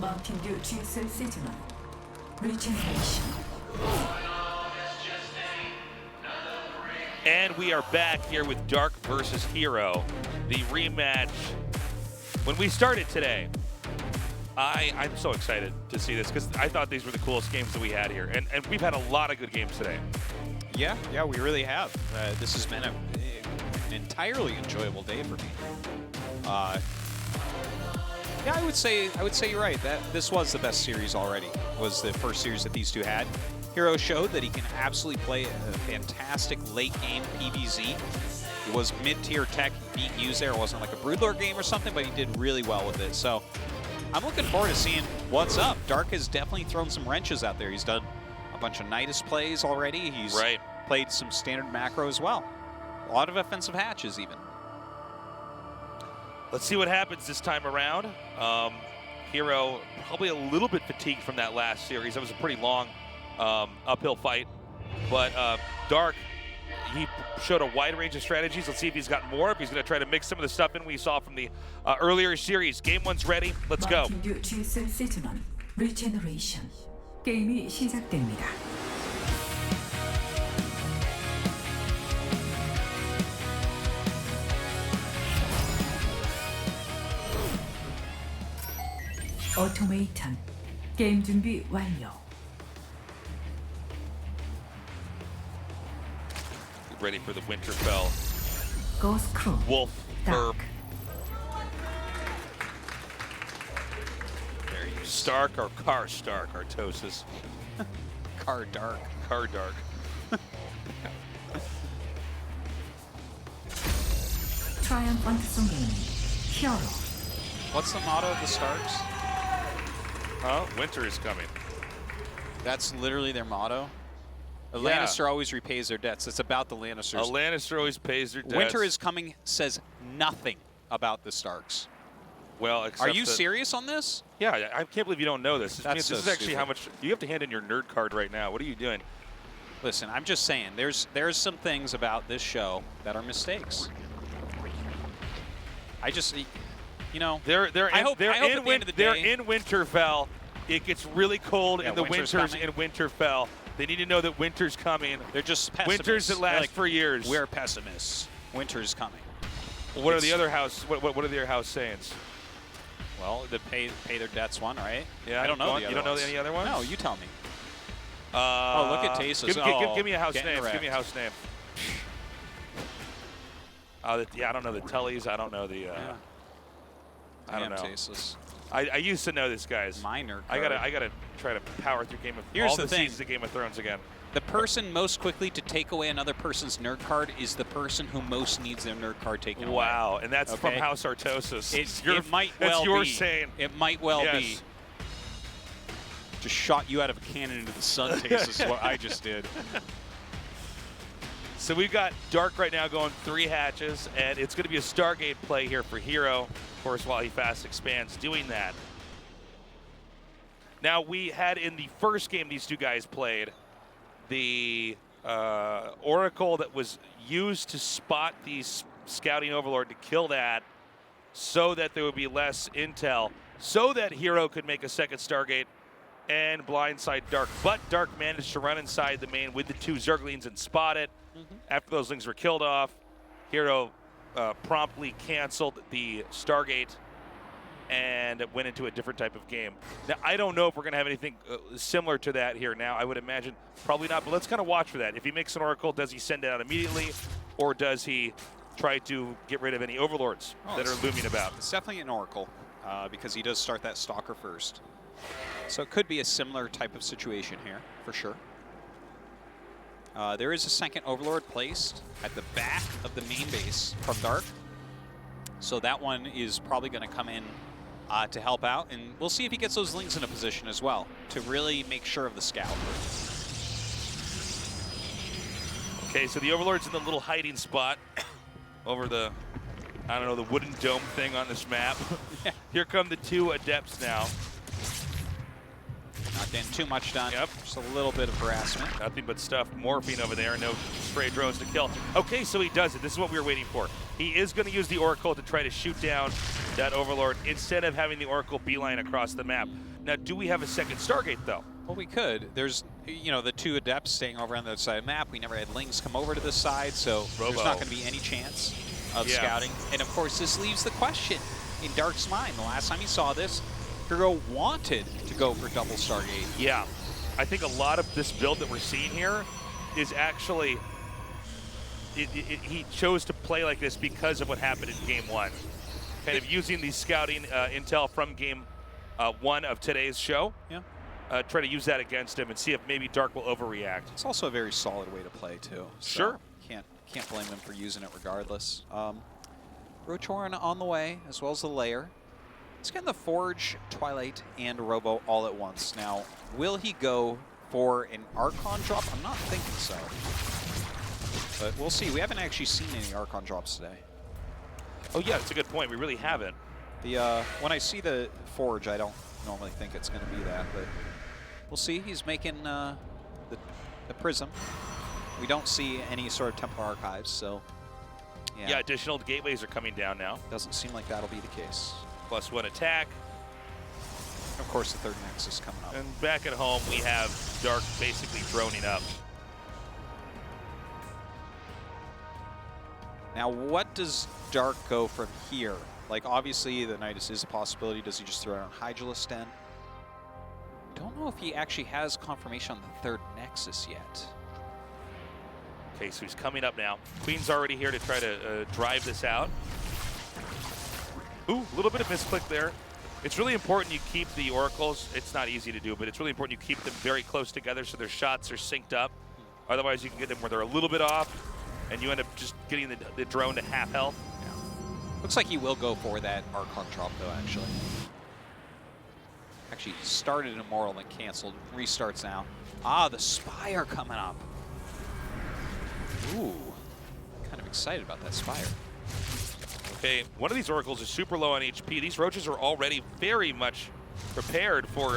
Mountain Dew GSL seasonal regeneration. And we are back here with Dark versus herO, the rematch. When we started today, I'm so excited to see this because I thought these were the coolest games that we had here. And we've had a lot of good games today. Yeah, we really have. This has been an entirely enjoyable day for me. Yeah, I would say you're right. That this was the best series already. Was the first series that these two had. herO showed that he can absolutely play a fantastic late game PvZ. It was mid-tier tech being used there. It wasn't like a Broodlord game or something, but he did really well with it. So I'm looking forward to seeing what's up. Dark has definitely thrown some wrenches out there. He's done a bunch of Nidus plays already. He's played some standard macro as well. A lot of offensive hatches even. Let's see what happens this time around. herO probably a little bit fatigued from that last series. That was a pretty long uphill fight. But Dark, he showed a wide range of strategies. Let's see if he's got more, if he's going to try to mix some of the stuff in we saw from the earlier series. Game one's ready. Let's go. Mountain Dew GSL seasonal regeneration. 게임이 시작됩니다. 오토메이션. 게임 준비 완료. Ready for the Winterfell. Ghost Crew. Wolf. Dark. There you Stark or Car Stark, Artosis. Car Dark. Car Dark. Triumphant singing. herO. What's the motto of the Starks? Oh, winter is coming. That's literally their motto. A Lannister always repays their debts. It's about the Lannisters. A Lannister always pays their debts. Winter is coming says nothing about the Starks. Well, are you serious on this? Yeah, I can't believe you don't know this. That's this is actually how much you have to hand in your nerd card right now. What are you doing? Listen, I'm just saying. There's some things about this show that are mistakes. I just, you know, they're in Winterfell. It gets really cold in the winters coming. in Winterfell. They need to know that winter's coming. They're just pessimists. Winters that last for years. We're pessimists. Winter's coming. Well, what are the other house? What are their house sayings? Well, the pay their debts one, right? Yeah, I don't know. You don't know any other ones? No, you tell me. Oh, look at Tasus. Give me a house name. Give me a house name. Yeah, I don't know the Tullys. I don't know the. I don't know. Tasus. I used to know this, guys. Minor. I gotta try to power through all the seasons of Game of Thrones again. The person most quickly to take away another person's nerd card is the person who most needs their nerd card taken away. Wow, and that's from House Artosis. It might well be. That's your saying. It might well be. Just shot you out of a cannon into the sun, Tasus, is what I just did. So we've got Dark right now going 3 hatches, and it's going to be a Stargate play here for herO. Of course, while he fast expands, doing that. Now, we had in the first game these two guys played, the Oracle that was used to spot the Scouting Overlord to kill that so that there would be less intel, so that herO could make a second Stargate and blindside Dark. But Dark managed to run inside the main with the 2 Zerglings and spot it. After those things were killed off, herO promptly canceled the Stargate and went into a different type of game. Now, I don't know if we're going to have anything similar to that here now. I would imagine probably not, but let's kind of watch for that. If he makes an Oracle, does he send it out immediately, or does he try to get rid of any Overlords that are looming about? It's definitely an Oracle because he does start that Stalker first. So it could be a similar type of situation here, for sure. There is a second Overlord placed at the back of the main base from Dark. So that one is probably going to come in to help out. And we'll see if he gets those Lings in a position as well to really make sure of the scout. Okay, so the Overlord's in the little hiding spot over the, I don't know, the wooden dome thing on this map. Here come the 2 Adepts now. Not getting too much done. Yep. Just a little bit of harassment. Nothing but stuff morphing over there. No stray drones to kill. Okay, so he does it. This is what we were waiting for. He is going to use the Oracle to try to shoot down that Overlord instead of having the Oracle beeline across the map. Now, do we have a second Stargate, though? Well, we could. There's, you know, the 2 Adepts staying over on the other side of the map. We never had Lings come over to this side, so there's not going to be any chance of scouting. And, of course, this leaves the question in Dark's mind. The last time he saw this, herO wanted to go for double Stargate. Yeah. I think a lot of this build that we're seeing here is actually... he chose to play like this because of what happened in Game 1. Kind of using the scouting intel from Game 1 of today's show. Yeah. Try to use that against him and see if maybe Dark will overreact. It's also a very solid way to play, too. So sure. Can't blame him for using it regardless. Rotoran on the way, as well as the Lair. Let's get the Forge, Twilight, and Robo all at once. Now, will he go for an Archon drop? I'm not thinking so. But we'll see. We haven't actually seen any Archon drops today. Oh, yeah, that's a good point. We really haven't. When I see the Forge, I don't normally think it's going to be that, but we'll see. He's making the Prism. We don't see any sort of Templar Archives, so yeah, additional gateways are coming down now. Doesn't seem like that'll be the case. +1 attack. Of course, the 3rd Nexus coming up. And back at home, we have Dark basically droning up. Now, what does Dark go from here? Like, obviously, the Nidus is a possibility. Does he just throw out Hydralisk Den? Don't know if he actually has confirmation on the 3rd Nexus yet. Okay, so he's coming up now. Queen's already here to try to drive this out. Ooh, a little bit of misclick there. It's really important you keep the Oracles. It's not easy to do, but it's really important you keep them very close together so their shots are synced up. Otherwise, you can get them where they're a little bit off, and you end up just getting the drone to half health. Yeah. Looks like he will go for that Archon drop, though, actually. Actually, he started Immoral and canceled. Restarts now. Ah, the Spire coming up. Ooh, kind of excited about that Spire. Okay, one of these Oracles is super low on HP. These Roaches are already very much prepared for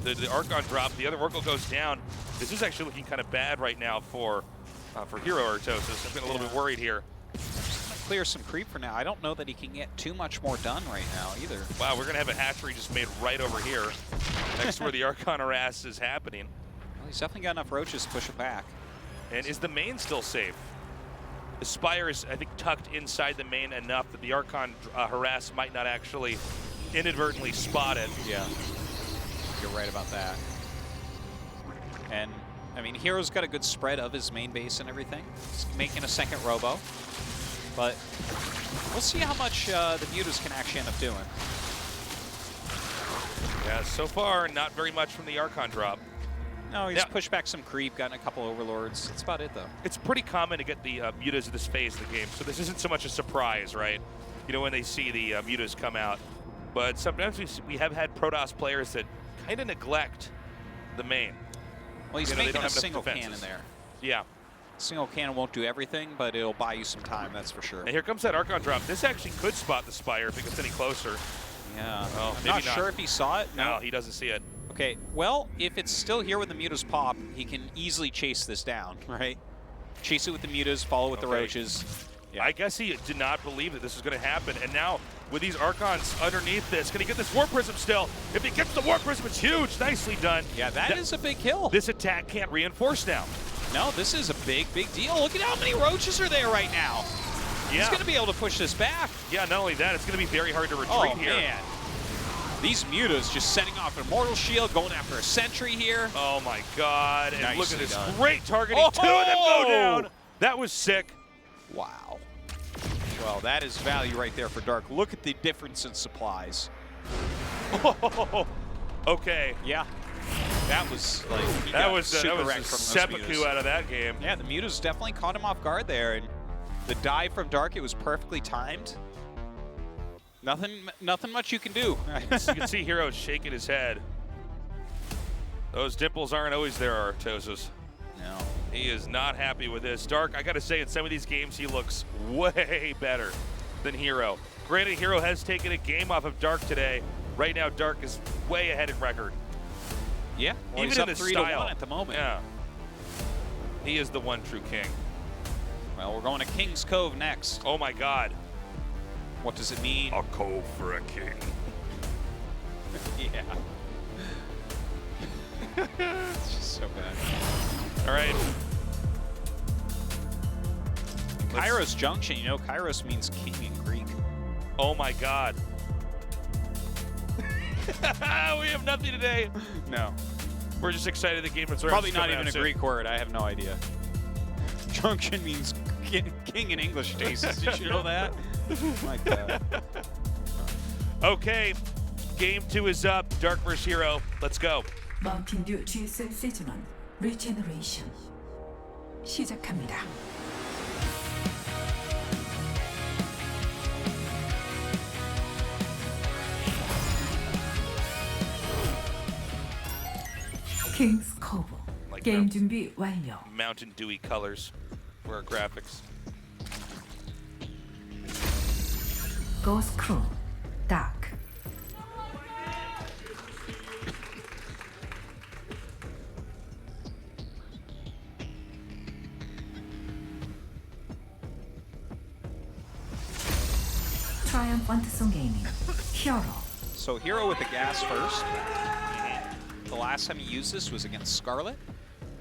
the Archon drop. The other Oracle goes down. This is actually looking kind of bad right now for herO Artosis. I'm getting a little bit worried here. Just gonna clear some creep for now. I don't know that he can get too much more done right now either. Wow, we're gonna have a hatchery just made right over here, next to where the Archon harass is happening. Well, he's definitely got enough Roaches to push it back. And is the main still safe? The Spire is, I think, tucked inside the main enough that the Archon harass might not actually inadvertently spot it. Yeah, you're right about that. And, I mean, herO's got a good spread of his main base and everything. He's making a second Robo. But we'll see how much the Mutas can actually end up doing. Yeah, so far, not very much from the Archon drop. No, he's pushed back some creep, gotten a couple Overlords. That's about it, though. It's pretty common to get the Mutas at this phase of the game, so this isn't so much a surprise, right? You know, when they see the Mutas come out. But sometimes we have had Protoss players that kind of neglect the main. Well, he's making a single cannon there. Yeah. Single cannon won't do everything, but it'll buy you some time, that's for sure. And here comes that Archon drop. This actually could spot the Spire if it gets any closer. Yeah. Oh, I'm not sure if he saw it. No, he doesn't see it. Okay, well, if it's still here when the Mutas pop, he can easily chase this down, right? Chase it with the Mutas, follow with the Roaches. Yeah. I guess he did not believe that this was going to happen, and now with these Archons underneath this, can he get this War Prism still? If he gets the War Prism, it's huge. Nicely done. Yeah, that is a big kill. This attack can't reinforce now. No, this is a big, big deal. Look at how many Roaches are there right now. Yeah. He's going to be able to push this back. Yeah, not only that, it's going to be very hard to retreat here. Oh, man. These Mutas just setting off an Immortal Shield, going after a Sentry here. Oh, my God. And Nicely look at this done. great targeting. Oh! 2 of them go down. That was sick. Wow. Well, that is value right there for Dark. Look at the difference in supplies. Oh, okay. Yeah. That was like that was a seppuku out of that game. Yeah, the Mutas definitely caught him off guard there, and the dive from Dark, it was perfectly timed. Nothing much you can do. You can see herO shaking his head. Those dimples aren't always there, Artosis. No. He is not happy with this. Dark, I gotta say, in some of these games, he looks way better than herO. Granted, herO has taken a game off of Dark today. Right now, Dark is way ahead in record. Yeah, well, even he's in up the 3-1 at the moment. Yeah. He is the one true king. Well, we're going to King's Cove next. Oh my God. What does it mean? A cove for a king. Yeah. It's just so bad. All right. Kairos Junction, you know, Kairos means king in Greek. Oh my God. We have nothing today. No. We're just excited the Game of Thrones. Probably is not coming even out a soon. Greek word. I have no idea. Junction means king in English, Tasis. Did you know that? Oh my God. Okay. Game 2 is up. Dark vs. herO. Let's go. 마운틴 듀 GSL 시즌 1 리제너레이션 시작합니다. 킹스 코브 Like 게임 that. 준비 완료. Mountain Dewy colors for our graphics. 고스 크루 다크 트라이엄펀트 송 게이밍 herO So herO with the gas first. The last time he used this was against Scarlet,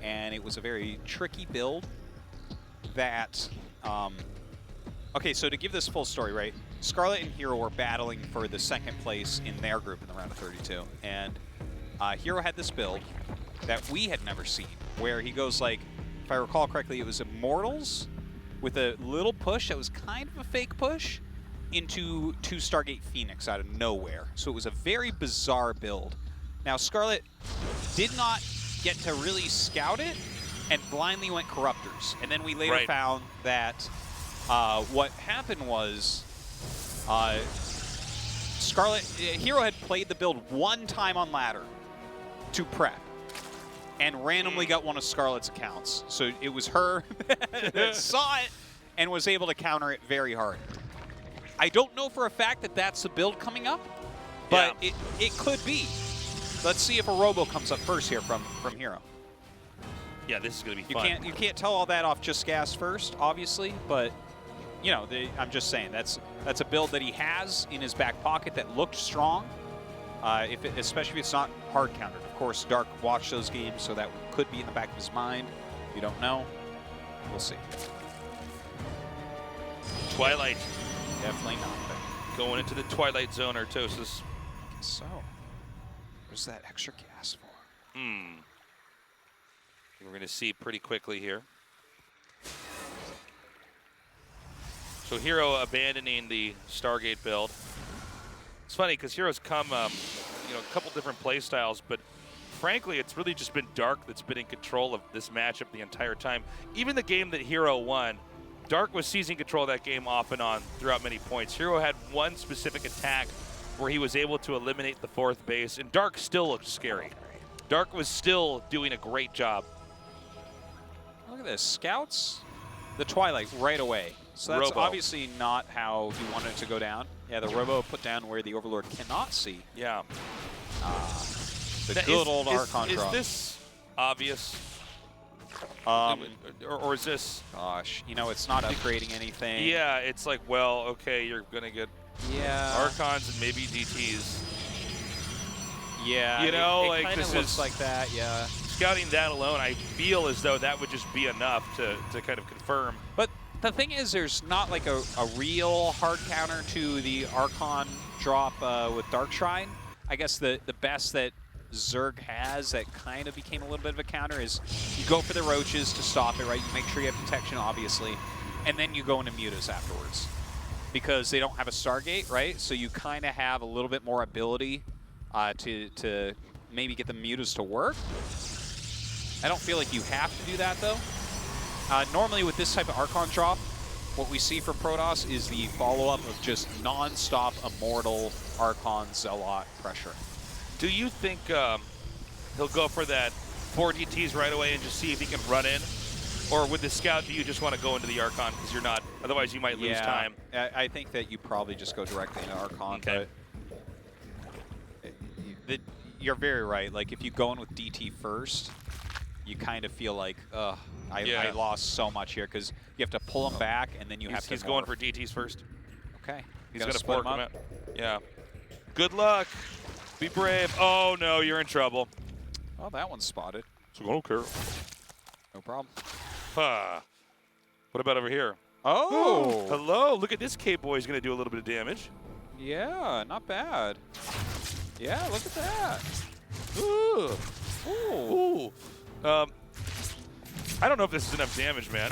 and it was a very tricky build that... okay, so to give this full story, right? Scarlet and herO were battling for the second place in their group in the round of 32, and herO had this build that we had never seen, where he goes like, if I recall correctly, it was Immortals with a little push that was kind of a fake push into 2 Stargate Phoenix out of nowhere. So it was a very bizarre build. Now, Scarlet did not get to really scout it and blindly went Corruptors. And then we later found that what happened was Scarlet, herO had played the build one time on ladder to prep and randomly got one of Scarlet's accounts. So it was her that saw it and was able to counter it very hard. I don't know for a fact that that's the build coming up, but it could be. Let's see if a Robo comes up first here from herO. Yeah, this is going to be fun. You can't tell all that off just gas first, obviously, but you know, I'm just saying that's a build that he has in his back pocket that looked strong. Especially if it's not hard countered. Of course, Dark watched those games, so that could be in the back of his mind. You don't know. We'll see. Twilight. Definitely not. But Going into the Twilight Zone, Artosis. so, what's that extra gas for? We're going to see pretty quickly here. So herO abandoning the Stargate build. It's funny because herO's come, a couple different play styles, but frankly, it's really just been Dark that's been in control of this matchup the entire time. Even the game that herO won, Dark was seizing control of that game off and on throughout many points. herO had one specific attack where he was able to eliminate the 4th base, and Dark still looked scary. Dark was still doing a great job. Look at this. Scouts the Twilight right away. So that's Robo. obviously not how he wanted it to go down. Yeah, the Robo put down where the Overlord cannot see. Yeah. The good old Archon Is drop. this obvious? Or is this... Gosh, you know, it's not upgrading anything. Yeah, it's like, well, okay, you're going to get Archons and maybe DTs. Yeah, You know, it like kinda this looks is... like that, yeah. Scouting that alone, I feel as though that would just be enough to kind of confirm. But the thing is, there's not like a real hard counter to the Archon drop with Dark Shrine. I guess the best that Zerg has that kind of became a little bit of a counter is you go for the roaches to stop it, right? You make sure you have protection, obviously, and then you go into mutas afterwards because they don't have a Stargate, right? So you kind of have a little bit more ability to maybe get the mutas to work. I don't feel like you have to do that, though. Normally with this type of Archon drop, what we see from Protoss is the follow-up of just non-stop Immortal Archon Zealot pressure. Do you think he'll go for that 4 DTs right away and just see if he can run in? Or with the Scout, do you just want to go into the Archon because you're not, otherwise you might lose time? I think that you probably just go directly into Archon. Okay. But you're very right. Like, if you go in with DT first, you kind of feel like, I lost so much here because you have to pull him back and then you have to. He's going for DTs first. Okay. He's going to split fork him him up. out. Yeah. Good luck. Be brave. Oh, no, you're in trouble. Oh, that one's spotted. So I don't care. No problem. Huh. What about over here? Oh! Hello. Look at this K-Boy. He's going to do a little bit of damage. Yeah, not bad. Yeah, look at that. Ooh. Ooh. Ooh. I don't know if this is enough damage, man.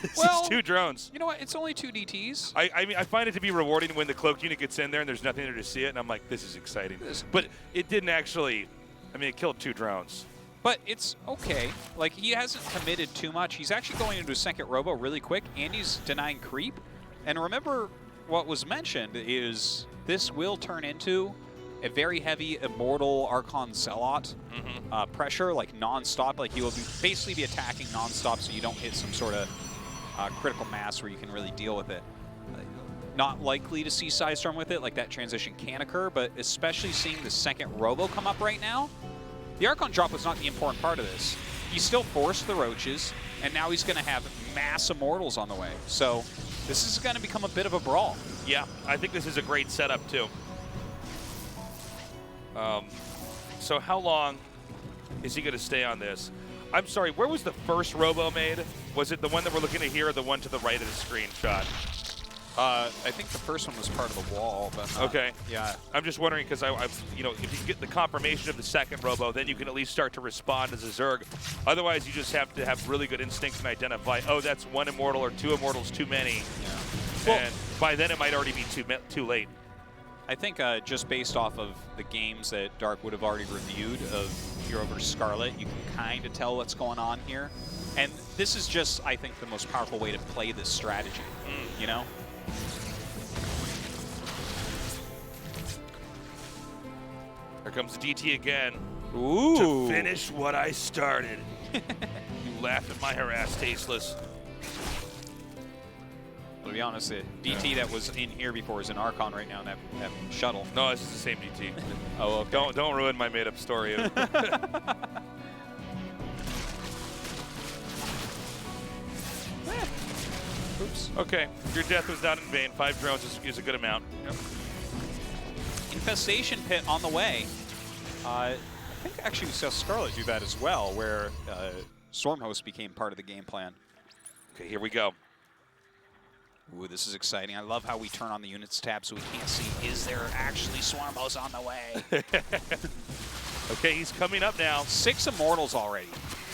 This is 2 drones. You know what? It's only 2 DTs. I mean, I find it to be rewarding when the cloak unit gets in there and there's nothing there to see it, and I'm like, this is exciting. But it didn't actually. I mean, it killed 2 drones. But it's okay. Like, he hasn't committed too much. He's actually going into a second robo really quick, and he's denying creep. And remember, what was mentioned is this will turn into a very heavy Immortal Archon Zealot pressure, like non-stop. Like, he will basically be attacking non-stop so you don't hit some sort of critical mass where you can really deal with it. Not likely to see Sidestorm with it, like that transition can occur, but especially seeing the second robo come up right now, the Archon drop was not the important part of this. He still forced the roaches, and now he's going to have mass Immortals on the way. So this is going to become a bit of a brawl. Yeah, I think this is a great setup, too. So how long is he going to stay on this? I'm sorry, where was the first robo made? Was it the one that we're looking at here or the one to the right of the screenshot? I think the first one was part of the wall, but okay. Yeah. I'm just wondering because you know, if you get the confirmation of the second robo, then you can at least start to respond as a Zerg. Otherwise, you just have to have really good instincts and identify, oh, that's 1 Immortal or 2 Immortals too many. Yeah. Well, and by then it might already be too late. I think just based off of the games that Dark would have already reviewed of Hero vs. Scarlet, you can kind of tell what's going on here. And this is just, I think, the most powerful way to play this strategy, you know? Here comes the DT again. Ooh. To finish what I started. You laughed at my harass, tasteless. To be honest, the DT that was in here before is in Archon right now in that shuttle. No, this is the same DT. Oh, okay. Don't ruin my made-up story. Oops. Okay, your death was not in vain. 5 drones is a good amount. Yep. Infestation pit on the way. I think actually we saw Scarlet do that as well, where Stormhost became part of the game plan. Okay, here we go. Ooh, this is exciting. I love how we turn on the units tab so we can't see, is there actually Swarmhost on the way? Okay, he's coming up now. 6 Immortals already.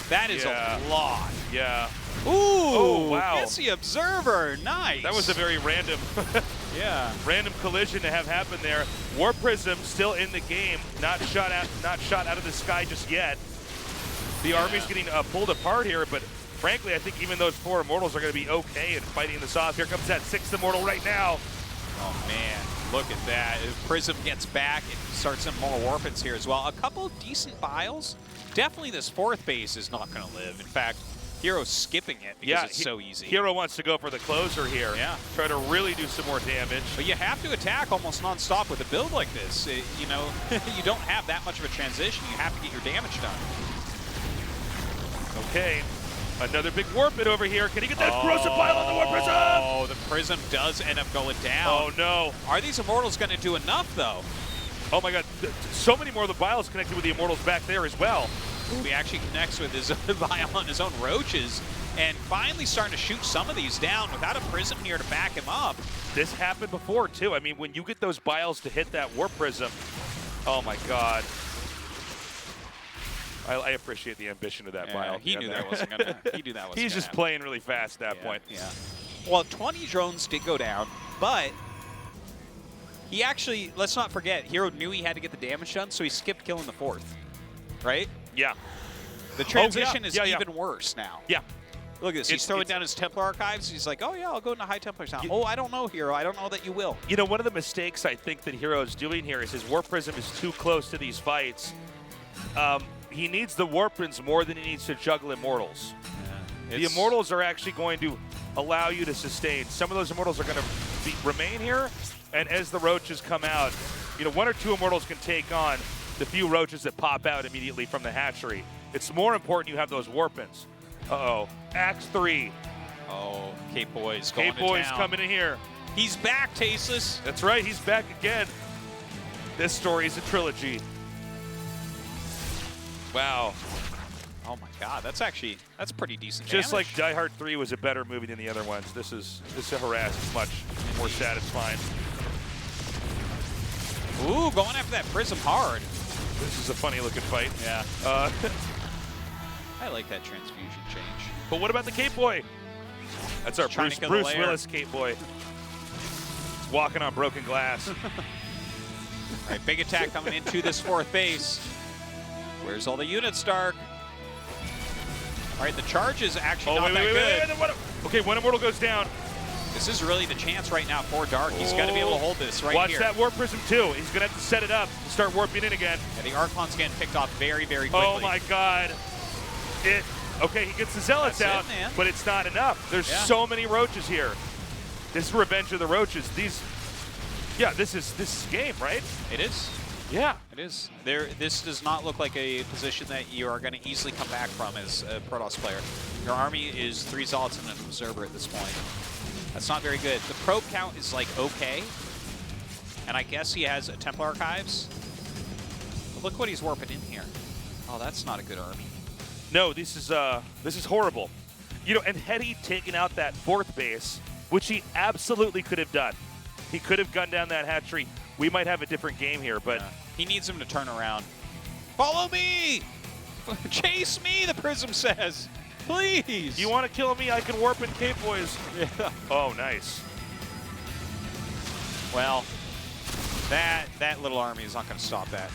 That is a lot. Yeah. Ooh, oh, wow. Gets the Observer. Nice. That was a very random random collision to have happen there. War Prism still in the game, not shot out of the sky just yet. The army's getting pulled apart here, but frankly, I think even those 4 Immortals are going to be okay in fighting this off. Here comes that 6th Immortal right now. Oh, man. Look at that. If Prism gets back and starts some more Warpins here as well. A couple decent biles. Definitely this 4th base is not going to live. In fact, hero's skipping it because it's so easy. Hero wants to go for the closer here. Yeah. Try to really do some more damage. But you have to attack almost non-stop with a build like this. You know, you don't have that much of a transition. You have to get your damage done. Okay. Another big warp it over here. Can he get that corrosive pile on the War Prism? Oh, the Prism does end up going down. Oh, no. Are these Immortals going to do enough, though? Oh, my God. So many more of the Biles connected with the Immortals back there as well. Ooh, he actually connects with his Bile on his own Roaches and finally starting to shoot some of these down without a Prism here to back him up. This happened before, too. I mean, when you get those Biles to hit that War Prism, oh, my God. I appreciate the ambition of that Bile. He knew that wasn't going to He knew that wasn't He's just happen. playing really fast at that point. Yeah. Well, 20 drones did go down, but he actually, let's not forget, Hero knew he had to get the damage done, so he skipped killing the 4th, right? Yeah. The transition is even worse now. Yeah. Look at this. He's throwing down his Templar archives. He's like, oh, yeah, I'll go into High Templars now. Oh, I don't know, Hero. I don't know that you will. You know, one of the mistakes I think that Hero is doing here is his War Prism is too close to these fights. He needs the Warpins more than he needs to juggle Immortals. Yeah, the Immortals are actually going to allow you to sustain. Some of those Immortals are going to remain here, and as the Roaches come out, you know, 1 or 2 Immortals can take on the few Roaches that pop out immediately from the hatchery. It's more important you have those Warpins. Uh-oh. Axe 3. Oh, Cape Boys going to town. Cape Boys coming in here. He's back, Tasteless. That's right, he's back again. This story is a trilogy. Wow. Oh my God, that's pretty decent Just like damage. Die Hard 3 was a better movie than the other ones. This harass is much more satisfying. Ooh, going after that Prism hard. This is a funny looking fight. Yeah. I like that transfusion change. But what about the Cape Boy? That's our Trying to kill Bruce the lair. Willis Cape Boy. He's walking on broken glass. All right, big attack coming into this fourth base. Where's all the units, Dark? All right, the charge is actually not that good. Okay, one Immortal goes down. This is really the chance right now for Dark. He's got to be able to hold this right Watch here. that Warp Prism too. He's going to have to set it up to start warping in again. And the Archon's getting picked off very, very quickly. Oh my God. Okay, he gets the Zealots That's out, it, man. but it's not enough. There's so many roaches here. This is Revenge of the Roaches. This is game, right? It is. Yeah. It is. This does not look like a position that you are going to easily come back from as a Protoss player. Your army is 3 Zealots and an Observer at this point. That's not very good. The probe count is like okay, and I guess he has a Templar Archives. But look what he's warping in here. Oh, that's not a good army. No, this is horrible. You know, and had he taken out that fourth base, which he absolutely could have done, he could have gunned down that hatchery. We might have a different game here, but he needs him to turn around. Follow me! Chase me, the Prism says. Please! You want to kill me? I can warp in Cape Boys. Yeah. Oh, nice. Well, that little army is not going to stop that.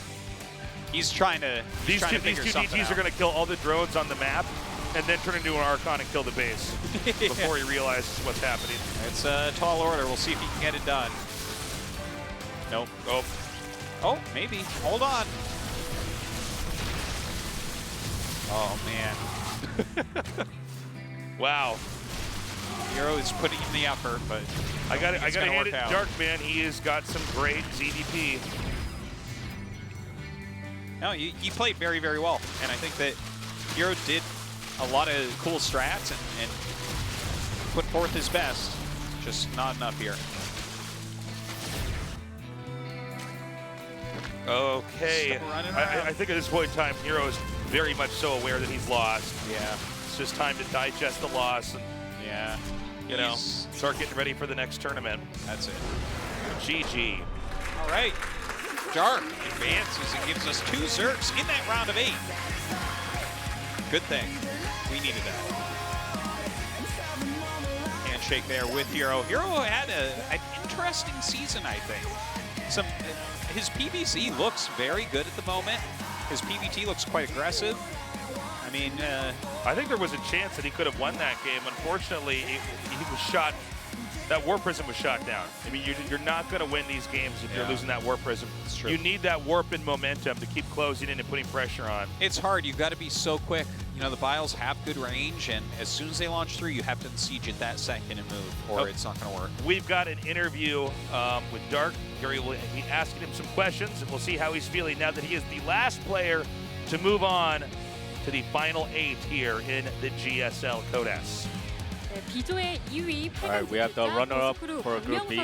He's trying to These two figure something DTs out. are going to kill all the drones on the map and then turn into an Archon and kill the base before he realizes what's happening. It's a tall order. We'll see if he can get it done. Nope. Oh, maybe. Hold on. Oh, man. Wow. herO is putting in the effort, but I got to hand it to out. Dark, man. He has got some great ZDP. No, he played very, very well. And I think that herO did a lot of cool strats and put forth his best. Just not enough here. Okay. Still running I around. think at this point in time, herO is very much so aware that he's lost. Yeah. It's just time to digest the loss and, Yeah. you know, start getting ready for the next tournament. That's it. GG. All right. Dark advances and gives us 2 Zergs in that round of 8. Good thing. We needed that. Handshake there with herO. herO had an interesting season, I think. His PVC looks very good at the moment. His PVT looks quite aggressive. I mean, I think there was a chance that he could have won that game. Unfortunately, he was shot. That Warp Prism was shot down. I mean, you're not going to win these games if you're losing that Warp Prism. It's true. You need that warp and momentum to keep closing in and putting pressure on. it's hard. You've got to be so quick. You know, the Biles have good range, and as soon as they launch through, you have to siege it that second and move, or it's not going to work. We've got an interview with Dark. Gary will be asking him some questions, and we'll see how he's feeling now that he is the last player to move on to the final 8 here in the GSL Code S. All right, we have the runner-up for Group B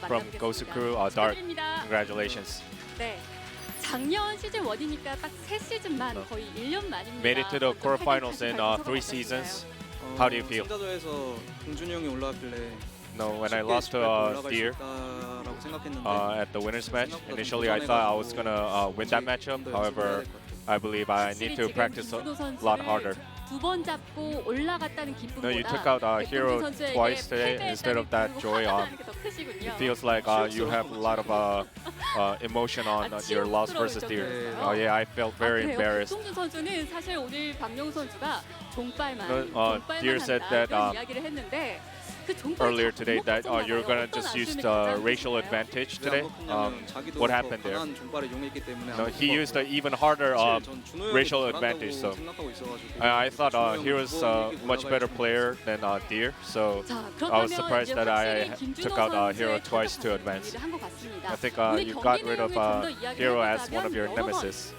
from Gosuku, Dark. Congratulations. 네. 작년 시즌 1이니까 딱 3시즌만 거의 1년 만입니다. Made it to the quarterfinals in 3 seasons. How do you feel? 승자조에서 동준이 형이 올라왔길래 No, when I 쉽게 lost to 올라갈 수 Deer 있다라고 생각했는데 at the winners match, initially I thought I was gonna win that matchup. However, I believe I need to practice a lot harder. 두번 잡고 올라갔다는 기쁨보다 No, you took out herO twice today instead of that joy. It feels like you have a lot of emotion on your loss versus Deer. Oh yeah, I felt very embarrassed. 동준 선수는 사실 오늘 박명우 선수가 종빨만 Deer said that 그런 이야기를 했는데 earlier today that you're gonna just use the racial advantage today. What happened there? No, he used an even harder racial advantage. So I thought he was a much better player than Deer. So I was surprised that I took out herO twice to advance. I think you got rid of herO as one of your nemesis.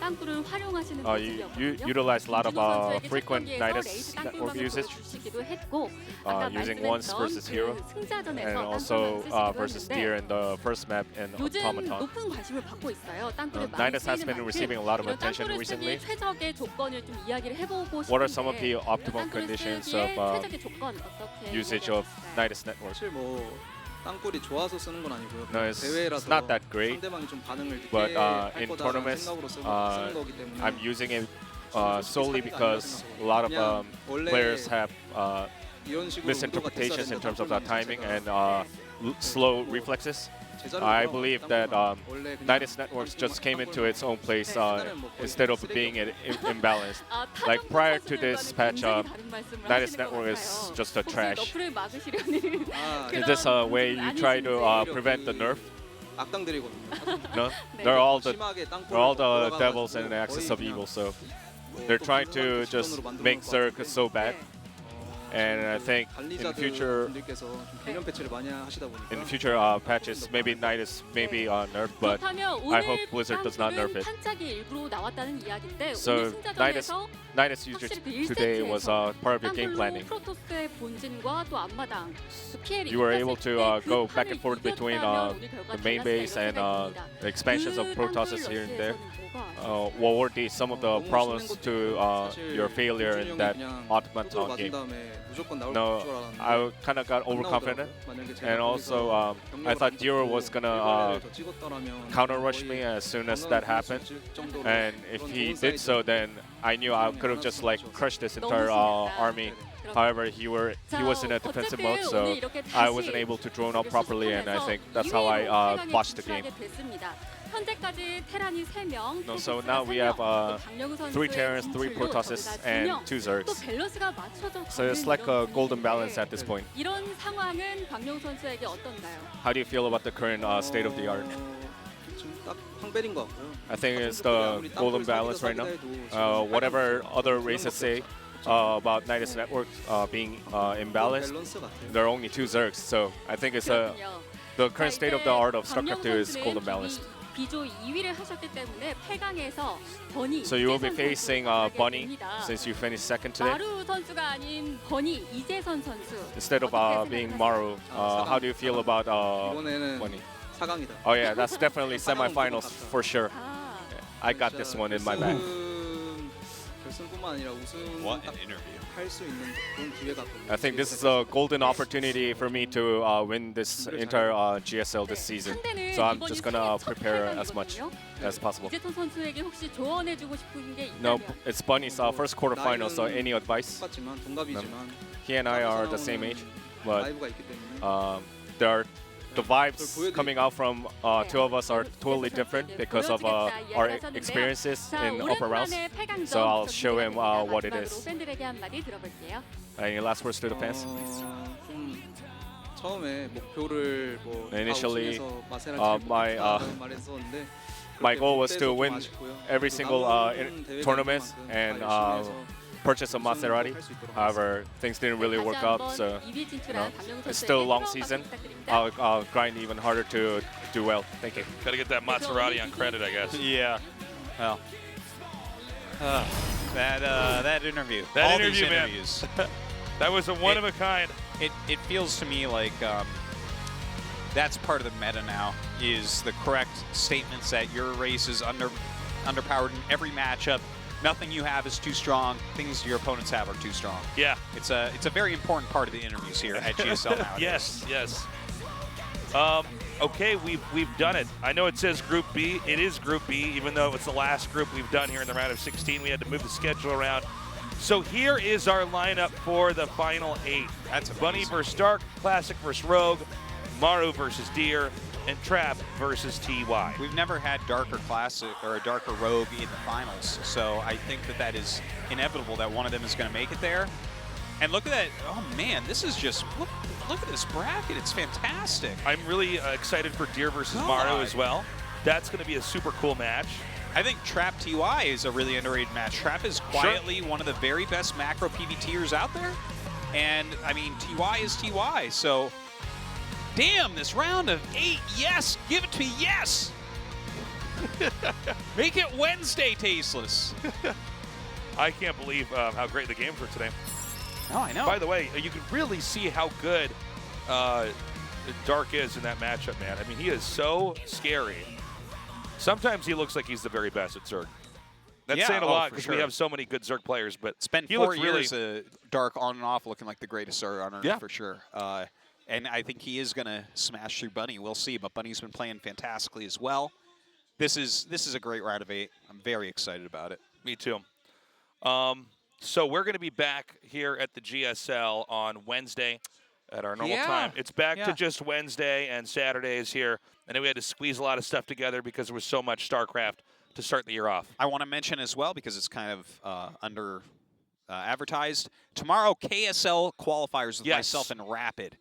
You utilized a lot of frequent Nidus network usage, using once versus versus herO, and 승자전에서 also 땅굴을 versus 쓰시기도 Deer 했는데 in the first map and 요즘 Automaton. 높은 관심을 받고 있어요. 땅굴을 많이 Nidus has 쓰이는 been 만큼 receiving a lot of 이런 attention 땅굴을 recently. 쓰기 최적의 조건을 좀 이야기를 해보고 What are some of 싶은데 the optimal 땅굴을 conditions 쓰기에 of 최적의 조건 어떻게 usage 이야기할 of 수 있을까요? Nidus network? 사실 뭐 땅굴이 좋아서 쓰는 건 아니고요. No, it's 대회라서 not that great, 상대방이 좀 반응을 늦게 but 할 in 거다라는 tournaments, 생각으로 쓰는 거기 때문에 I'm using it solely because a lot of players have 이런 식으로 misinterpretations in terms of the timing and slow reflexes. 제자리로 I 돌아가요. believe that 원래 그냥 Nidus networks just came into its own place instead of being imbalanced. 아, Like 타전 prior to 선수들과는 this patch, 굉장히 다른 말씀을 Nidus 하시는 것 network is 같아요. just a 혹시 trash. 너프를 막으시려는 아, Is this a way you try to 아니신지. prevent the nerf? 악당들이거든요. No, 네. they're all the 심하게 땅굴을 they're all the 돌아가가지고 devils and the 거의 axis of 그냥 evil. So 뭐 they're 또 trying 훌륭한 to just 기준으로 만들어 make 놓을 것 Zerg 같아요. so bad. And I think in future, 분들께서 좀 개념 패치를 많이 하시다 보니까 in future patches, maybe Nidus may be nerfed, but 그렇다면 I 오늘 hope Blizzard does not nerf 땅굴은 it. 탄짝이 일부러 나왔다는 이야기인데 So 오늘 승자전에서 Nidus usage today was part of your game 땅굴로 planning. 프로토스의 본진과 또 앞마당 그 피해를 You were 입혔을 able to 때 go 그 back 판을 and forth between 이겼다면 오늘 결과 the main 달랐을 base 이런 and 생각이 듭니다. the expansions of 그 Protosses 땅굴 here and there. 러시에서는 뭐가 What were some of the problems to your failure in that Automaton game? No, I kind of got overconfident, and also I thought Diro was gonna counter rush me as soon as that happened. And if he did so, then I knew I could have just like crushed this entire army. However, he was in a defensive mode, so I wasn't able to drone out properly, and I think that's how I botched the game. 현재까지 테란이 3명, No, so now we have 3 Terrans, 3 Protosses, and 2 또 Zergs. 밸런스가 맞춰져 So it's like a golden balance at this point. 이런 상황은 박명우 선수에게 어떤가요? How do you feel about the current state of the art? 딱 황벨인 것 같고요. I think it's the golden balance right now. Whatever other races say about Nidus Network being imbalanced, 밸런스 같아요. there are only 2 Zergs, so I think it's 그렇군요. the current state of the art of 박명우 StarCraft 2 is 선수는 golden balanced. 비조 2위를 하셨기 때문에 8강에서 버니 So you will be 이재선 facing 선수를 Bunny 됩니다. since you finished second today. 마루 선수가 아닌 버니 이재선 선수. Instead of 어떻게 being 생각하세요? Maru, how do you feel about 이번에는 Bunny? 4강이다. Oh yeah, that's definitely semifinals for sure. 아, I got this one in my bag. 결승뿐만 아니라 우승 What an interview. 할수 있는 그런 기회가 있거든요. I think this is a golden opportunity for me to win this entire GSL this season. 상대는 So I'm 이번이 just gonna 세계 첫 prepare as much 8강이거든요. as possible. 이재선 선수에게 혹시 조언해주고 싶은 게 No, 있다면? it's Bunny's first quarterfinal. So any advice? 똑같지만 동갑이지만 He and I are the same age, but 라이브가 있기 때문에 there are the vibes coming out from two of us are totally different because of our experiences 자, in upper rounds. 오랜만에 8강전 So I'll show him what it 마지막으로 is. 팬들에게 한마디 들어볼게요. Any last words to the fans? 좀 처음에 목표를 뭐 Initially, 마세라티 my, 말했었는데 my goal was to win every single tournament and purchase a Maserati. However, things didn't really work out, so it's still a long season. I'll grind even harder to do well. Thank you. Got to get that Maserati on credit, I guess. Yeah. Well. That interview. That All interview, these man. interviews. That was a one of a kind. It feels to me like that's part of the meta now, is the correct statements that your race is underpowered in every matchup. Nothing you have is too strong. Things your opponents have are too strong. Yeah. It's a very important part of the interviews here at GSL nowadays. Yes. Okay, we've done it. I know it says Group B. It is Group B, even though it's the last group we've done here in the round of 16. We had to move the schedule around. So here is our lineup for the final 8. That's Bunny amazing. versus Dark, Classic versus Rogue, Maru versus Deer, and Trap versus TY. We've never had Darker Classic or a Darker Rogue in the finals, so I think that is inevitable that one of them is going to make it there. And look at that. Oh, man, this is just, look at this bracket. It's fantastic. I'm really excited for Deer versus God. Maru as well. That's going to be a super cool match. I think Trap TY is a really underrated match. Trap is quietly one of the very best macro PvTers out there. And, I mean, TY is TY, so... Damn, this round of 8, yes! Give it to me, yes! Make it Wednesday tasteless. I can't believe how great the games were today. Oh, I know. By the way, you can really see how good Dark is in that matchup, man. I mean, he is so scary. Sometimes he looks like he's the very best at Zerg. That's saying a lot because we have so many good Zerg players, but it's been 4 years Dark on and off looking like the greatest Zerg on Earth for sure. And I think he is going to smash through Bunny. We'll see, but Bunny's been playing fantastically as well. This is a great round of 8. I'm very excited about it. Me too. So we're going to be back here at the GSL on Wednesday at our normal time. It's back to just Wednesday, and Saturday is here. And then we had to squeeze a lot of stuff together because there was so much StarCraft to start the year off. I want to mention as well, because it's kind of under advertised, tomorrow KSL qualifiers with myself and Rapid.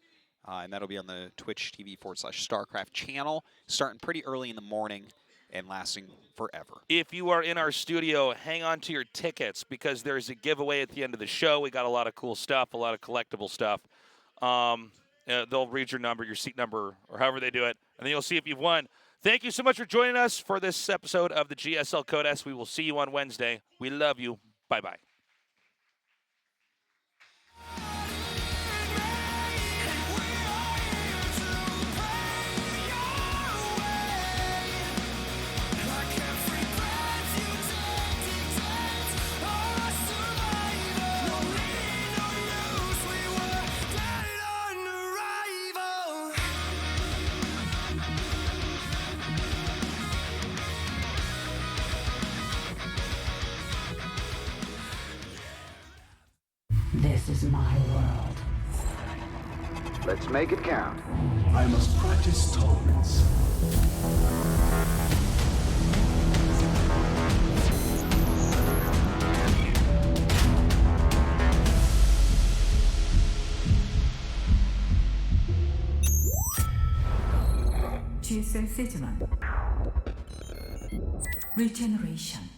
And that'll be on the Twitch TV/StarCraft channel, starting pretty early in the morning and lasting forever. If you are in our studio, hang on to your tickets because there's a giveaway at the end of the show. We got a lot of cool stuff, a lot of collectible stuff. They'll read your number, your seat number, or however they do it, and then you'll see if you've won. Thank you so much for joining us for this episode of the GSL Code S. We will see you on Wednesday. We love you. Bye-bye. This is my world. Let's make it count. I must practice tolerance. GSL Season 1 Regeneration.